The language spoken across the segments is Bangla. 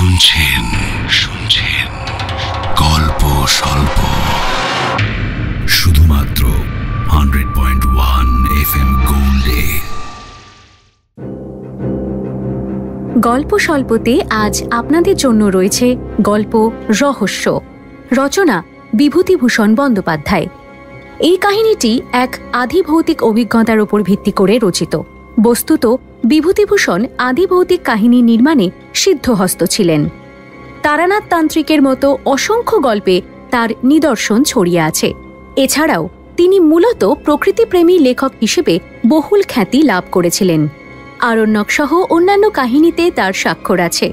শুনছেন গল্প স্বল্প, শুধুমাত্র 100.1 FM গোল্ডে। গল্প স্বল্পতে আজ আপনাদের জন্য রয়েছে গল্প রহস্য, রচনা বিভূতিভূষণ বন্দ্যোপাধ্যায়। এই কাহিনীটি এক আদিভৌতিক অভিজ্ঞতার উপর ভিত্তি করে রচিত। বস্তুত বিভূতিভূষণ আদিভৌতিক কাহিনী নির্মাণে সিদ্ধহস্ত ছিলেন। তারানাথ তান্ত্রিকের মতো অসংখ্য গল্পে তার নিদর্শন ছড়িয়ে আছে। এছাড়াও তিনি মূলত প্রকৃতিপ্রেমী লেখক হিসেবে বহুল খ্যাতি লাভ করেছিলেন। আরণ্যক সহ অন্যান্য কাহিনীতে তার স্বাক্ষর আছে।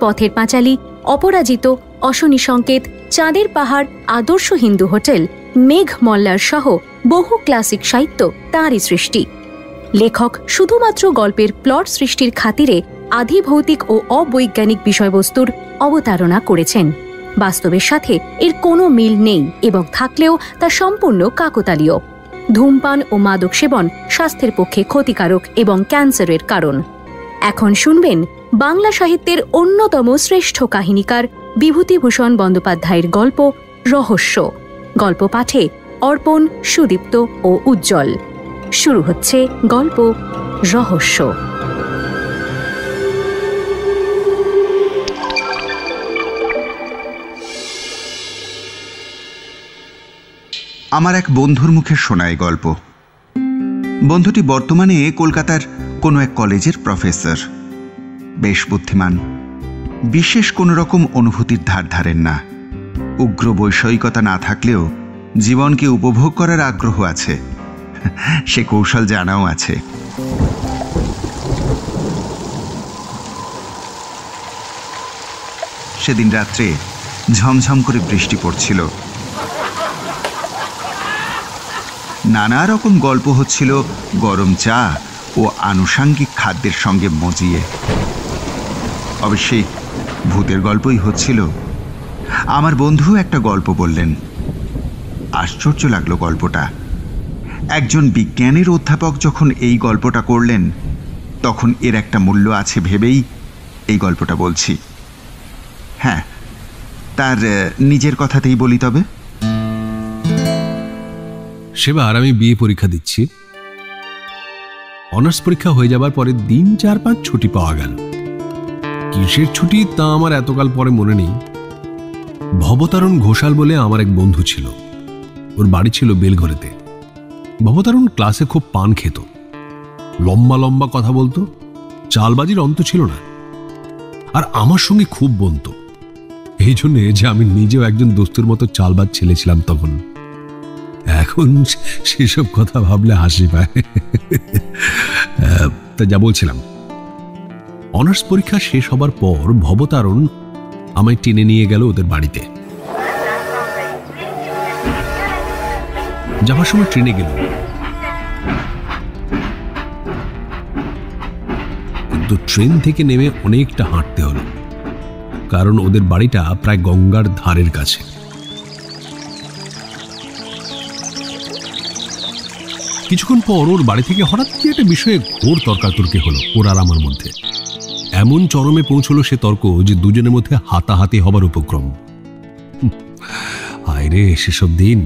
পথের পাঁচালী, অপরাজিত, অশনি সংকেত, চাঁদের পাহাড়, আদর্শ হিন্দু হোটেল, মেঘ মল্লার সহ বহু ক্লাসিক সাহিত্য তাঁরই সৃষ্টি। লেখক শুধুমাত্র গল্পের প্লট সৃষ্টির খাতিরে আদিভৌতিক ও অবৈজ্ঞানিক বিষয়বস্তুর অবতারণা করেছেন। বাস্তবের সাথে এর কোনো মিল নেই এবং থাকলেও তা সম্পূর্ণ কাকতালীয়। ধূমপান ও মাদক সেবন স্বাস্থ্যের পক্ষে ক্ষতিকারক এবং ক্যান্সারের কারণ। এখন শুনবেন বাংলা সাহিত্যের অন্যতম শ্রেষ্ঠ কাহিনীকার বিভূতিভূষণ বন্দ্যোপাধ্যায়ের গল্প রহস্য। গল্প পাঠে অর্পণ, সুদীপ্ত ও উজ্জ্বল। শুরু হচ্ছে গল্প রহস্য। আমার এক বন্ধুর মুখে শোনা এই গল্প। বন্ধুটি বর্তমানে কলকাতার কোনো এক কলেজের প্রফেসর। বেশ বুদ্ধিমান, বিশেষ কোনো রকম অনুভূতির ধার ধারেন না। উগ্র বৈষয়িকতা না থাকলেও জীবনকে উপভোগ করার আগ্রহ আছে, সে কৌশল জানাও আছে। সেদিন রাত্রে ঝমঝম করে বৃষ্টি পড়ছিল। নানা রকম গল্প হচ্ছিল গরম চা ও আনুষাঙ্গিক খাদ্যের সঙ্গে মজিয়ে। অবশ্যই ভূতের গল্পই হচ্ছিল। আমার বন্ধু একটা গল্প বললেন। আশ্চর্য লাগলো গল্পটা। একজন বিজ্ঞানের অধ্যাপক যখন এই গল্পটা করলেন, তখন এর একটা মূল্য আছে ভেবেই এই গল্পটা বলছি। হ্যাঁ, তার নিজের কথাতেই বলি তবে। সেবার আমি বিএ পরীক্ষা দিচ্ছি। অনার্স পরীক্ষা হয়ে যাবার পরে দিন 4-5 ছুটি পাওয়া গেল। কিসের ছুটি তা আমার এতকাল পরে মনে নেই। ভবতারণ ঘোষাল বলে আমার এক বন্ধু ছিল। ওর বাড়ি ছিল বেলঘরেতে। ভবতারণ ক্লাসে খুব পান খেত, লম্বা লম্বা কথা বলতো, চালবাজির অন্ত ছিল না। আর আমার সঙ্গে খুব বনতো, এই জন্যে যে আমি নিজেও একজন দোস্তুর মতো চালবাজ ছেলে ছিলাম তখন। এখন সেসব কথা ভাবলে হাসি পায়। তা যা বলছিলাম, অনার্স পরীক্ষা শেষ হবার পর ভবতারণ আমায় টেনে নিয়ে গেল ওদের বাড়িতে। যাবার সময় ট্রেনে গেল, কিন্তু ট্রেন থেকে নেমে অনেকটা হাঁটতে হলো, কারণ ওদের বাড়িটা প্রায় গঙ্গার ধারের কাছে। কিছুক্ষণ পর ওর বাড়ি থেকে হঠাৎ কি একটা বিষয়ে ঘোর তর্কাতর্কি হলো ওর আর আমার মধ্যে। এমন চরমে পৌঁছলো সে তর্ক যে দুজনের মধ্যে হাতাহাতি হবার উপক্রম। হায় রে সেসব দিন,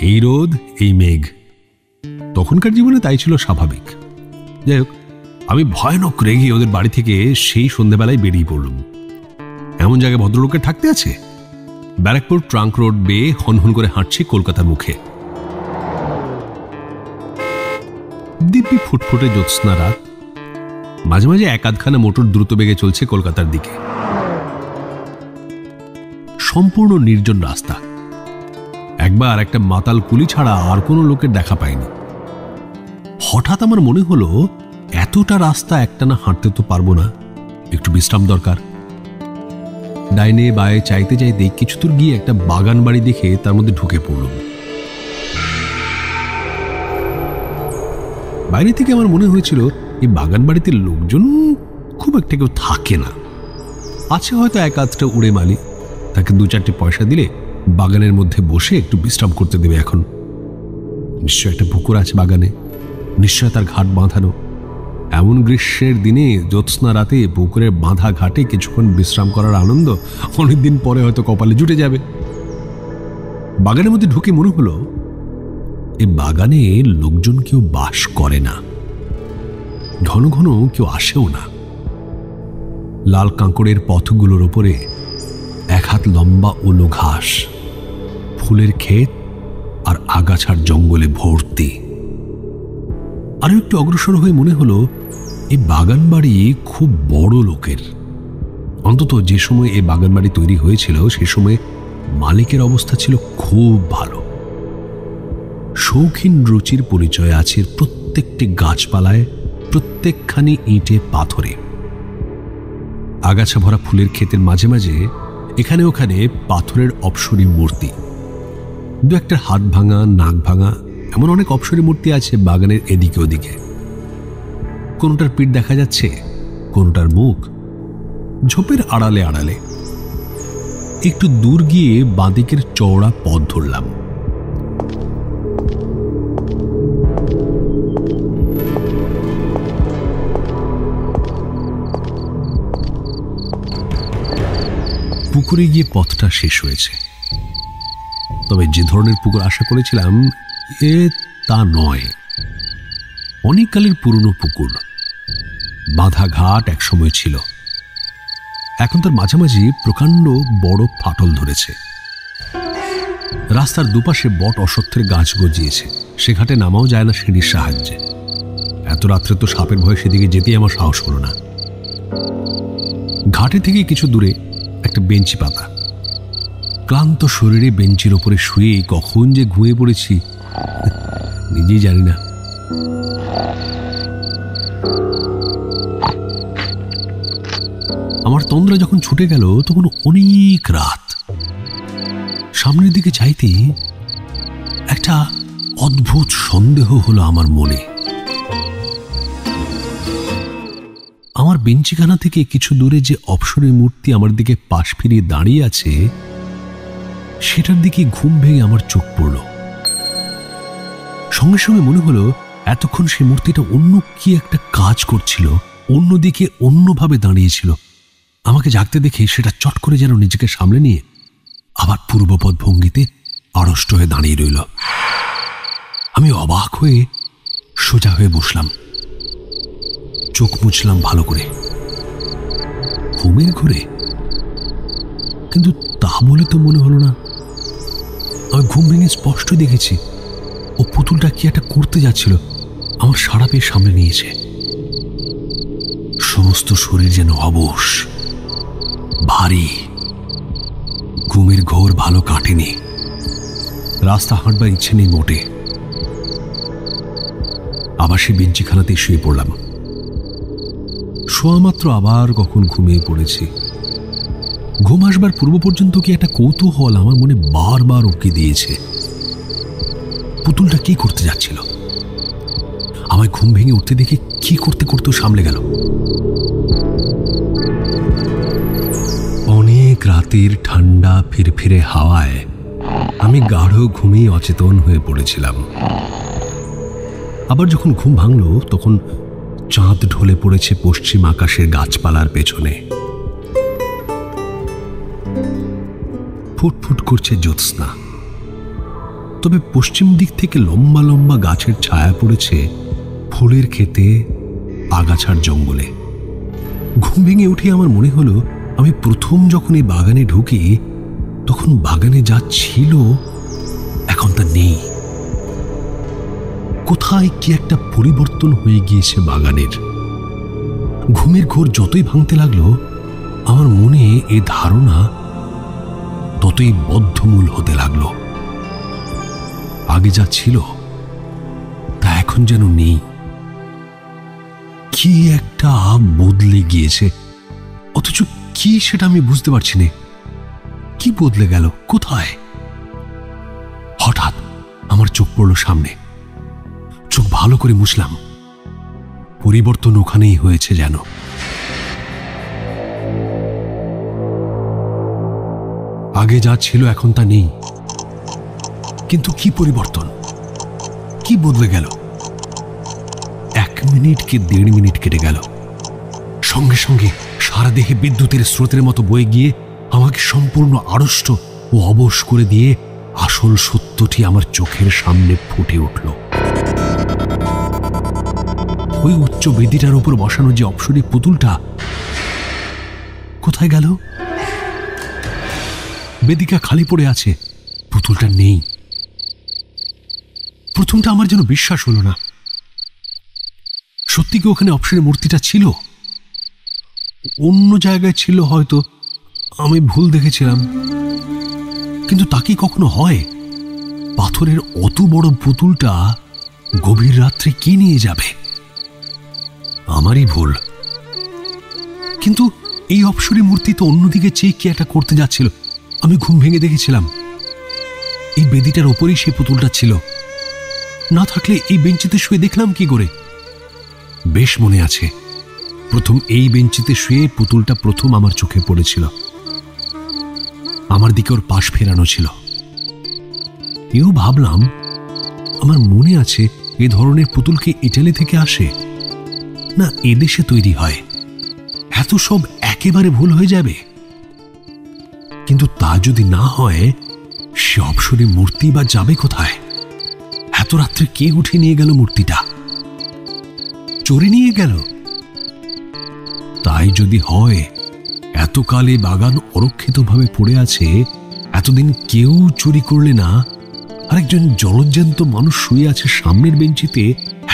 এই রোদ এই মেঘ। তখনকার জীবনে তাই ছিল স্বাভাবিক। যাই হোক, আমি ভয়ানক রেগে ওদের বাড়ি থেকে সেই সন্ধ্যাবেলায় বেরিয়ে পড়লাম। এমন জায়গায় ভদ্রলোকের থাকতে আছে? ব্যারাকপুর ট্রাঙ্ক রোড বেয়ে হনহন করে হাঁটছি কলকাতার মুখে। দিব্যি ফুটফুটে জ্যোৎস্না রাত। মাঝে মাঝে এক আধখানা মোটর দ্রুত বেগে চলছে কলকাতার দিকে। সম্পূর্ণ নির্জন রাস্তা। একবার একটা মাতাল কুলি ছাড়া আর কোনো লোকের দেখা পাইনি। হঠাৎ আমার মনে হলো, এতটা রাস্তা একটানা হাঁটতে তো পারবো না, একটু বিশ্রাম দরকার। ডাইনে বায়ে চাইতে চাইতে কিছু দূর গিয়ে একটা বাগান বাড়ি দেখে তার মধ্যে ঢুকে পড়লাম। বাইরে থেকে আমার মনে হয়েছিল এই বাগান বাড়িতে লোকজন খুব একটা কেউ থাকে না। আছে হয়তো এক আধটা উড়ে মালি, তাকে 2-4টে পয়সা দিলে বাগানের মধ্যে বসে একটু বিশ্রাম করতে দেবে। এখন নিশ্চয় একটা পুকুর আছে বাগানে, নিশ্চয় তার ঘাট বাঁধানো। এমন গ্রীষ্মের দিনে জ্যোৎস্না রাতে পুকুরের বাঁধা ঘাটে কিছুক্ষণ বিশ্রাম করার আনন্দ অনেকদিন পরে হয়তো কপালে জুটে যাবে। বাগানের মধ্যে ঢুকে মনে হলো এই বাগানে লোকজন কেউ বাস করে না, ঘন ঘন কেউ আসেও না। লাল কাঁকড়ের পথগুলোর ওপরে এক হাত লম্বা উলু ঘাস, ফুলের ক্ষেত আর আগাছার জঙ্গলে ভর্তি। আরো একটু অগ্রসর হয়ে মনে হলো এই বাগান বাড়ি খুব বড় লোকের। অন্তত যে সময় এই বাগান বাড়ি তৈরি হয়েছিল সে সময় মালিকের অবস্থা ছিল খুব ভালো। শৌখিন রুচির পরিচয় আছে প্রত্যেকটি গাছপালায়, প্রত্যেকখানি ইটে পাথরে। আগাছা ভরা ফুলের ক্ষেতের মাঝে মাঝে এখানে ওখানে পাথরের অপসরী মূর্তি, দু একটা হাত ভাঙা, নাক ভাঙা, এমন অনেক অপসরী মূর্তি আছে বাগানের এদিকে ওদিকে। কোনটার পিঠ দেখা যাচ্ছে, কোনটার মুখ। ঝোপের আড়ালে আড়ালে একটু দূর গিয়ে বাঁদিকের চওড়া পথ ধরলাম। পুকুরে গিয়ে পথটা শেষ হয়েছে, তবে যে ধরনের পুকুর আশা করেছিলাম তা নয়। অনেককালের পুরনো পুকুর, বাঁধা ঘাট একসময় ছিল, এখন তার মাঝামাঝি প্রকাণ্ড বড় ফাটল ধরেছে। রাস্তার দুপাশে বট অশ্বত্থের গাছ গজিয়েছে, সে ঘাটে নামাও যায় না সিঁড়ির সাহায্যে। এত রাত্রে তো সাপের ভয়ে সেদিকে যেতেই আমার সাহস হলো না। ঘাটে থেকে কিছু দূরে একটা বেঞ্চি পাতা। ক্লান্ত শরীরে বেঞ্চির ওপরে শুয়ে কখন যে ঘুমিয়ে পড়েছি নিজেই জানি না। আমার তন্দ্রা যখন ছুটে গেল তখন অনেক রাত। সামনের দিকে চাইতে একটা অদ্ভুত সন্দেহ হলো আমার মনে। আমার বেঞ্চিখানা থেকে কিছু দূরে যে অপসরী মূর্তি আমার দিকে পাশ ফিরিয়ে দাঁড়িয়ে আছে সেটার দিকে ঘুম ভেঙে আমার চোখ পড়ল। সঙ্গে সঙ্গে মনে হলো এতক্ষণ সেই মূর্তিটা অন্য কি একটা কাজ করছিল, অন্যদিকে অন্যভাবে দাঁড়িয়েছিল। আমাকে জাগতে দেখে সেটা চট করে যেন নিজেকে সামলে নিয়ে আবার পূর্বপদ ভঙ্গিতে আড়ষ্ট হয়ে দাঁড়িয়ে রইল। আমি অবাক হয়ে সোজা হয়ে বসলাম, চোখ মুছলাম ভালো করে। ঘুমের ঘোরে, কিন্তু তা বলে তো মনে হলো না। আমি ঘুম ভেঙে স্পষ্ট দেখেছি ও পুতুলটা কি একটা করতে যাচ্ছিল, আমার সারা পেয়ে সামনে নিয়েছে। সমস্ত শরীর যেন অবশ, ভারী। ঘুমের ঘোর ভালো কাটেনি, রাস্তা হাঁটবার ইচ্ছে নেই মোটে। আবার সে বেঞ্চিখানাতে শুয়ে পড়লাম। শোয়া মাত্র আবার কখন ঘুমিয়ে পড়েছি। ঘুম আসবার পূর্ব পর্যন্ত কি একটা কৌতূহল আমার মনে বারবার উকি দিয়েছে। পুতুলটা কি করতে যাচ্ছিল? আমায় ঘুম ভেঙে উঠতে দেখে কি করতে করতেও সামলে গেল। অনেক রাতের ঠান্ডা ফিরফিরে হাওয়ায় আমি গাঢ় ঘুমিয়ে অচেতন হয়ে পড়েছিলাম। আবার যখন ঘুম ভাঙল তখন চাঁদ ঢলে পড়েছে পশ্চিম আকাশের গাছপালার পেছনে। ফুটফুট করছে জ্যোৎস্না, তবে পশ্চিম দিক থেকে লম্বা লম্বা গাছের ছায়া পড়েছে ফুলের ক্ষেতে, আগাছার জঙ্গলে। ঘুম ভেঙে উঠে আমার মনে হলো আমি প্রথম যখন এই বাগানে ঢুকি তখন বাগানে যা ছিল এখন তা নেই। কোথায় কি একটা পরিবর্তন হয়ে গিয়েছে বাগানের। ঘুমের ঘোর যতই ভাঙতে লাগলো আমার মনে এ ধারণা ততই বদ্ধমূল হতে লাগলো। আগে যা ছিল তা এখন যেন নেই। কি একটা বদলে গিয়েছে, অথচ কি সেটা আমি বুঝতে পারছি না। কি বদলে গেল, কোথায়? হঠাৎ আমার চোখ পড়ল সামনে। চোখ ভালো করে মুছলাম, পরিবর্তন ওখানেই হয়েছে যেন। আগে যা ছিল এখন তা নেই, কিন্তু কি পরিবর্তন, কি বদলে গেল? এক মিনিট কি 1.5 মিনিট কেটে গেল। সঙ্গে সঙ্গে সারা দেহে বিদ্যুতের স্রোতের মতো বয়ে গিয়ে আমাকে সম্পূর্ণ আড়ষ্ট ও অবশ করে দিয়ে আসল সত্যটি আমার চোখের সামনে ফুটে উঠল। ওই উচ্চ বেদিটার উপর বসানো যে অপসরী পুতুলটা কোথায় গেল? বেদিকা খালি পড়ে আছে, পুতুলটা নেই। প্রথমটা আমার যেন বিশ্বাস হলো না। সত্যি কি ওখানে অপসরী মূর্তিটা ছিল? অন্য জায়গায় ছিল হয়তো, আমি ভুল দেখেছিলাম। কিন্তু তা কি কখনো হয়? পাথরের অত বড় পুতুলটা গভীর রাত্রে কে নিয়ে যাবে? আমারই ভুল। কিন্তু এই অপসরী মূর্তি তো অন্যদিকে চেয়ে কি একটা করতে যাচ্ছিল। আমি ঘুম ভেঙে দেখেছিলাম এই বেদিটার ওপরেই সে পুতুলটা ছিল। না থাকলে এই বেঞ্চিতে শুয়ে দেখলাম কি করে? বেশ মনে আছে, প্রথম এই বেঞ্চিতে শুয়ে পুতুলটা প্রথম আমার চোখে পড়েছিল। আমার দিকে ওর পাশ ফেরানো ছিল। এও ভাবলাম, আমার মনে আছে এ ধরনের পুতুল কি ইটালি থেকে আসে, না এদেশে তৈরি হয়? এত সব একেবারে ভুল হয়ে যাবে। কিন্তু তা যদি না হয়, সে অপসরী মূর্তি বা যাবে কোথায়? এত রাত্রে কে উঠে নিয়ে গেল মূর্তিটা? চোরে নিয়ে গেল? তাই যদি হয়, এতকালে বাগান অরক্ষিতভাবে পড়ে আছে, এতদিন কেউ চুরি করলে না, আরেকজন জলজ্যান্ত মানুষ শুয়ে আছে সামনের বেঞ্চিতে,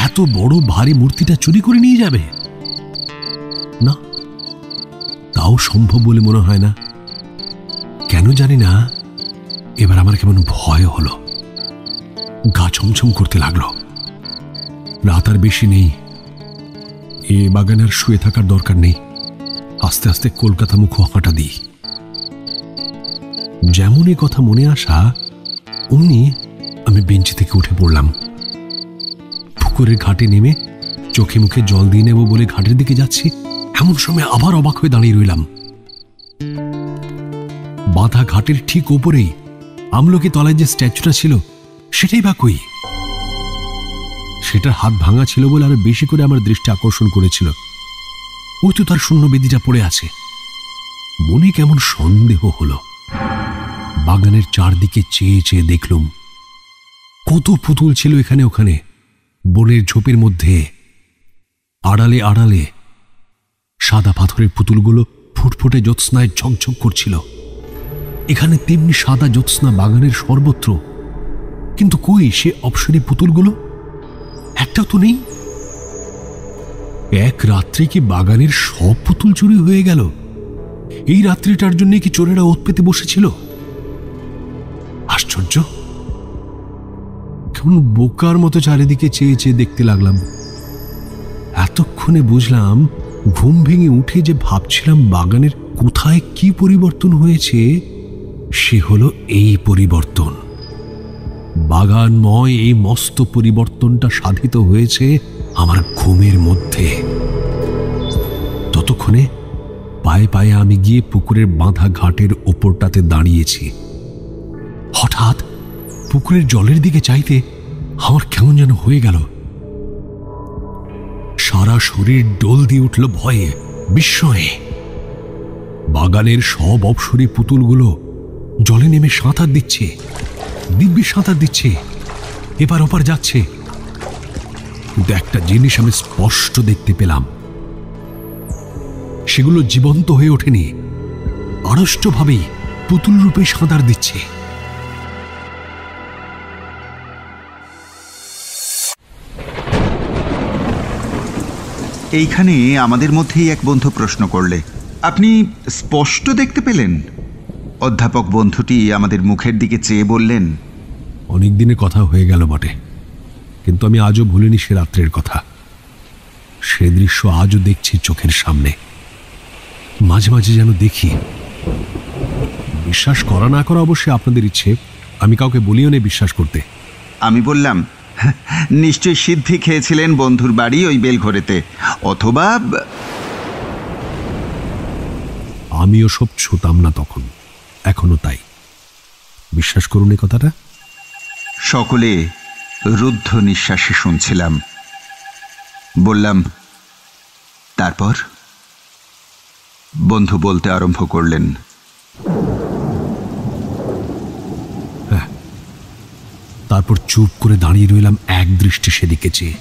এত বড় ভারী মূর্তিটা চুরি করে নিয়ে যাবে? না, তাও সম্ভব বলে মনে হয় না। কেন জানি না, এবার আমার কেমন ভয় হলো, গা ছমছম করতে লাগলো। রাত আর বেশি নেই, এ বাগানে আর শুয়ে থাকার দরকার নেই। আস্তে আস্তে কলকাতা মুখ হাঁটা দিই। যেমন এ কথা মনে আসা, অমনি আমি বেঞ্চি থেকে উঠে পড়লাম। পুকুরের ঘাটে নেমে চোখে মুখে জল দিয়ে নেব বলে ঘাটের দিকে যাচ্ছি, এমন সময় আবার অবাক হয়ে দাঁড়িয়ে রইলাম। বাঁধা ঘাটের ঠিক ওপরেই আমলকি তলায় যে স্ট্যাচুটা ছিল, সেটাই বা কই? সেটার হাত ভাঙা ছিল বলে আরো বেশি করে আমার দৃষ্টি আকর্ষণ করেছিল। ওই তো তার শূন্য বেদিটা পড়ে আছে। মনে কেমন সন্দেহ হলো। বাগানের চারদিকে চেয়ে চেয়ে দেখলুম কত পুতুল ছিল এখানে ওখানে, বনের ঝোপের মধ্যে, আড়ালে আড়ালে। সাদা পাথরের পুতুলগুলো ফুটফুটে জ্যোৎস্নায় ঝকঝক করছিল। এখানে তেমনি সাদা জ্যোৎস্না বাগানের সর্বত্র। কিন্তু কই সে অপসরী পুতুলগুলো? একটাও তো নেই। এক রাত্রে কি বাগানের সব পুতুল চুরি হয়ে গেল? এই রাত্রিটার জন্য কি চোরেরা ওত পেতে বসেছিল? আশ্চর্য! কেমন বোকার মতো চারিদিকে চেয়ে চেয়ে দেখতে লাগলাম। এতক্ষণে বুঝলাম, ঘুম ভেঙে উঠে যে ভাবছিলাম বাগানের কোথায় কি পরিবর্তন হয়েছে, সে হলো এই পরিবর্তন। বাগানময় এই মস্ত পরিবর্তনটা সাধিত হয়েছে আমার ঘুমের মধ্যে। ততক্ষণে পায়ে পায়ে আমি গিয়ে পুকুরের বাঁধা ঘাটের ওপরটাতে দাঁড়িয়েছি। হঠাৎ পুকুরের জলের দিকে চাইতে আমার কেমন যেন হয়ে গেল। সারা শরীর ডোল দিয়ে উঠল ভয়ে, বিস্ময়ে। বাগানের সব অপসরী পুতুলগুলো জলে নেমে সাঁতার দিচ্ছে, দিব্যি সাঁতার দিচ্ছে, এপার ওপার যাচ্ছে। কিন্তু একটা জিনিস আমি স্পষ্ট দেখতে পেলাম, সেগুলো জীবন্ত হয়ে ওঠেনি, আড়ষ্টভাবেই পুতুল রূপে সাঁতার দিচ্ছে। এইখানে আমাদের মধ্যেই এক বন্ধু প্রশ্ন করলে, আপনি স্পষ্ট দেখতে পেলেন? অধ্যাপক বন্ধুটি আমাদের মুখের দিকে চেয়ে বললেন, অনেক দিনের কথা হয়ে গেল বটে, কিন্তু আমি আজও ভুলিনি সে রাত্রের কথা। সে দৃশ্য আজও দেখছি চোখের সামনে। মাঝে মাঝে যেন দেখি। বিশ্বাস করা না করা অবশ্যই আপনাদের ইচ্ছে, আমি কাউকে বলিও না বিশ্বাস করতে। আমি বললাম, নিশ্চয় সিদ্ধি খেয়েছিলেন বন্ধুর বাড়ি ওই বেলঘরেতে, অথবা আমিও সব ছুতাম না তখন, এখনো তাই। বিশ্বাস করুন এই কথাটা। সকলে রুদ্ধ নিঃশ্বাসে শুনছিলাম। বললাম, তারপর? বন্ধু বলতে আরম্ভ করলেন, তারপর চুপ করে দাঁড়িয়ে রইলাম এক দৃষ্টি সেদিকে চেয়ে।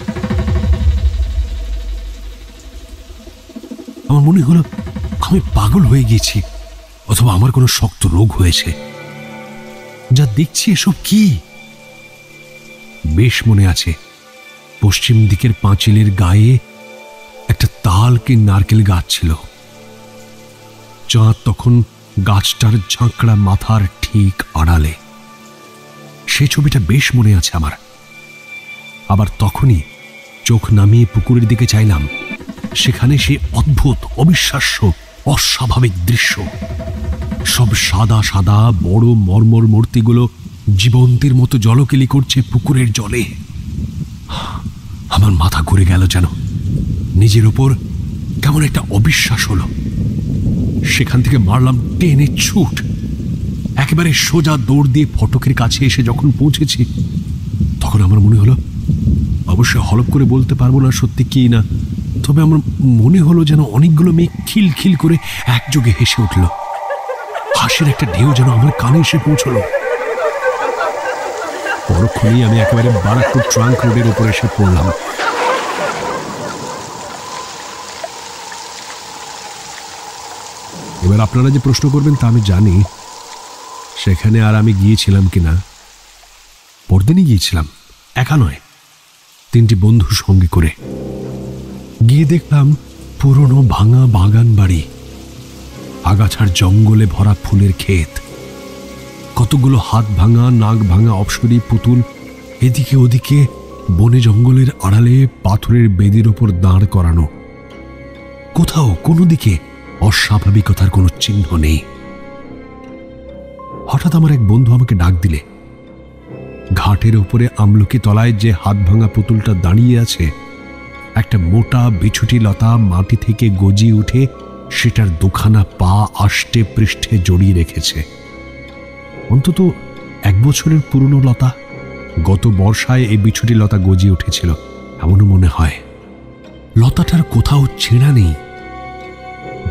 আমার মনে হলো আমি পাগল হয়ে গেছি, অথবা আমার কোনো শক্ত রোগ হয়েছে। যা দেখছি এসব কি? বেশ মনে আছে, পশ্চিম দিকের পাঁচিলের গায়ে একটা তাল কি নারকেল গাছ ছিল। চাঁদ তখন গাছটার ঝাঁকড়া মাথার ঠিক আড়ালে। সেই ছবিটা বেশ মনে আছে আমার। আবার তখনই চোখ নামিয়ে পুকুরের দিকে চাইলাম, সেখানে সেই অদ্ভুত, অবিশ্বাস্য, অস্বাভাবিক দৃশ্য। সব সাদা সাদা বড় মর্মর মূর্তিগুলো জীবন্তের মতো জলকেলি করছে পুকুরের জলে। আমার মাথা ঘুরে গেল, যেন নিজের ওপর কেমন একটা অবিশ্বাস হলো। সেখান থেকে মারলাম টেনে ছুট। একেবারে সোজা দৌড় দিয়ে ফটকের কাছে এসে যখন পৌঁছেছি, তখন আমার মনে হলো, অবশ্যই হলপ করে বলতে পারবো না সত্যি কি না, তবে আমার মনে হলো যেন অনেকগুলো মেয়ে খিলখিল করে একযোগে হেসে উঠল। হাসির একটা ঢেউ যেন আমার কানে এসে পৌঁছলো। পরক্ষণেই আমি একেবারে বারাকপুর ট্রাঙ্ক রোডের উপর এসে পড়লাম। এবার আপনারা যে প্রশ্ন করবেন তা আমি জানি। সেখানে আর আমি গিয়েছিলাম কিনা? পরদিনই গিয়েছিলাম, একা নয়, 3টি বন্ধু সঙ্গে করে। গিয়ে দেখলাম পুরনো ভাঙা বাগান বাড়ি, আগাছার জঙ্গলে ভরা ফুলের ক্ষেত, কতগুলো হাত ভাঙা নাক ভাঙা অপসরী পুতুল এদিকে ওদিকে বনে জঙ্গলের আড়ালে পাথরের বেদির ওপর দাঁড় করানো। কোথাও কোনো দিকে অস্বাভাবিকতার কোনো চিহ্ন নেই। হঠাৎ আমার এক বন্ধু আমাকে ডাক দিলে। ঘাটের উপরে আমলকি তলায় যে হাত ভাঙা পুতুলটা দাঁড়িয়ে আছে, একটা মোটা বিছুটি লতা মাটি থেকে গজিয়ে উঠে সেটার দুখানা পা আষ্টে পৃষ্ঠে জড়িয়ে রেখেছে। অন্তত 1 বছরের পুরনো লতা। গত বর্ষায় এই বিছুটি লতা গজিয়ে উঠেছিল এমনও মনে হয়। লতাটার কোথাও ছেঁড়া নেই।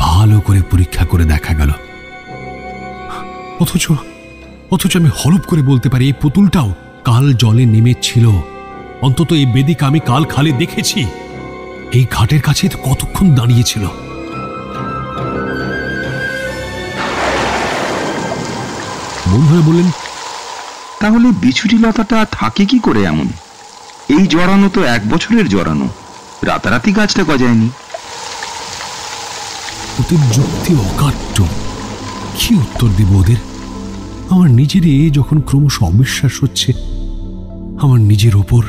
ভালো করে পরীক্ষা করে দেখা গেল। অথচ আমি হলপ করে বলতে পারি এই পুতুলটাও কাল জলে নেমেছিল। অন্তত এই বেদিকা আমি কাল খালে দেখেছি। এই ঘাটের কাছে কতক্ষণ দাঁড়িয়েছিল। বন্ধুরা বললেন, তাহলে বিছুটি লতাটা থাকে কি করে এমন? এই জড়ানো তো 1 বছরের জড়ানো, রাতারাতি গাছটা গজায়নি। ওদের যুক্তি অকাট্য। কি উত্তর দেব ওদের? আমার নিজেরই যখন ক্রমশ অবিশ্বাস হচ্ছে আমার নিজের ওপর।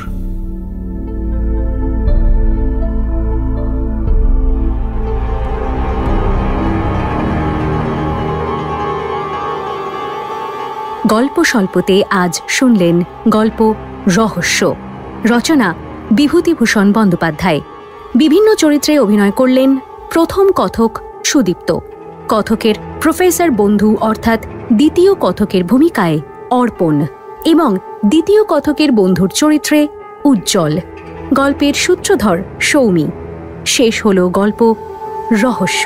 গল্প স্বল্পতে আজ শুনলেন গল্প রহস্য। রচনা বিভূতিভূষণ বন্দ্যোপাধ্যায়। বিভিন্ন চরিত্রে অভিনয় করলেন প্রথম কথক সুদীপ্ত, কথকের প্রফেসর বন্ধু অর্থাৎ দ্বিতীয় কথকের ভূমিকায় অর্পণ এবং দ্বিতীয় কথকের বন্ধুর চরিত্রে উজ্জ্বল। গল্পের সূত্রধর সৌমি। শেষ হল গল্প রহস্য।